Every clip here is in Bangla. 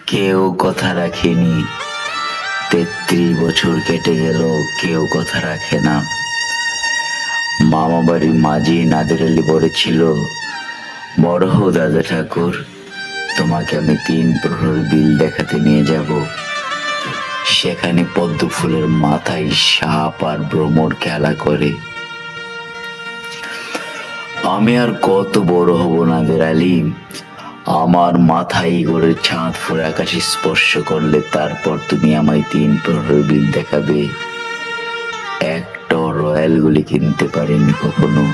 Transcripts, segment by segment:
কেউ কথা রাখেনি। ৩৩ বছর কেটে গেল, কেউ কথা রাখে না। মামা বাড়ির মাঝি নাদের আলী বলেছিল, বড় হও দাদা ঠাকুর, তোমাকে আমি ৩ প্রহর বিল দেখাতে নিয়ে যাব। সেখানে পদ্ম ফুলের মাথায় সাপ আর ভ্রমর খেলা করে। আমি আর কত বড় হব নাদের আলী? আমার মাথায় ঘরের ছাদ ফুরে আকাশে স্পর্শ করলে তারপর তুমি আমায় ৩ প্রহর বিল দেখাবে। একটা রয়্যাল গুলি কিনতে পারেনি কখনো।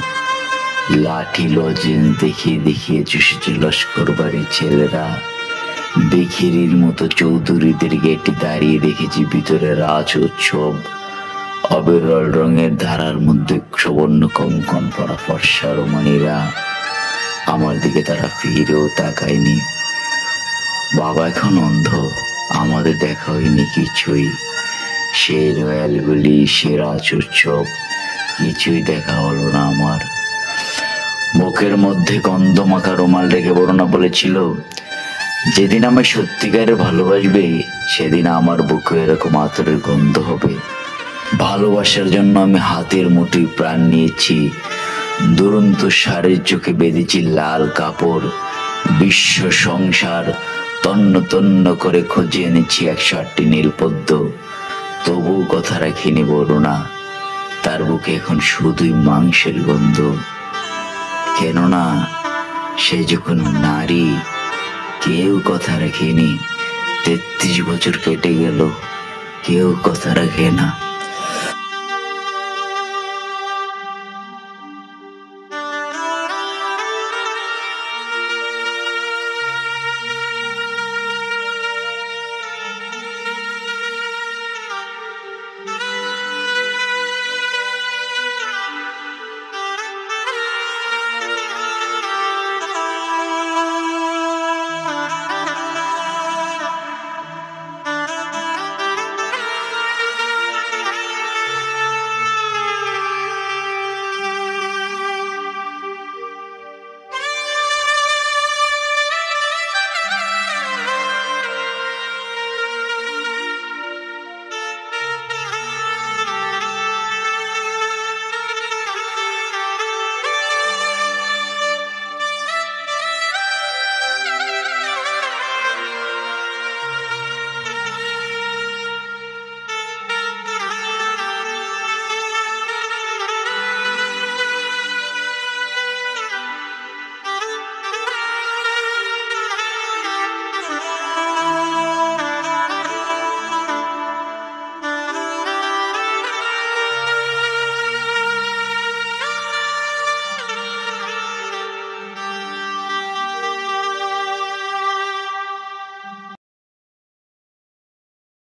লাঠি লজেন্স দেখিয়ে দেখিয়ে চুষেছে লস্কর বাড়ির ছেলেরা। বিখিরির মতো চৌধুরীদের গেটে দাঁড়িয়ে দেখেছি ভিতরে রাজ উৎসব। অবিরল রঙের ধারার মধ্যে সুবর্ণ কঙ্কন পরা ফর্সা রমণীরা। আমার দিকে তারা ফিরেও তাকায়নি। বাবা এখন অন্ধ, আমাদের দেখা হয়নি কিছুই। সেই রয়্যালগুলি, সে রাজ উৎসব, কিছুই দেখা হলো না আমার। বুকের মধ্যে গন্ধ মাখা রুমাল রেখে বরুণা বলেছিল, যেদিন আমায় সত্যিকারে ভালোবাসবে সেদিন আমার বুকে এরকম আতরের গন্ধ হবে। ভালোবাসার জন্য আমি হাতের মুঠোয় প্রাণ নিয়েছি। দুরন্ত সারের চোখে বেঁধেছি লাল কাপড়। বিশ্ব সংসার তন্ন তন্ন করে খুঁজে এনেছি ১০৮টি নীলপদ্ম। তবু কথা রাখিনি বরুণা। তার বুকে এখন শুধুই মাংসের গন্ধ। কেননা সে যখন নারী। কেউ কথা রাখেনি। ৩৩ বছর কেটে গেল, কেউ কথা রাখে না।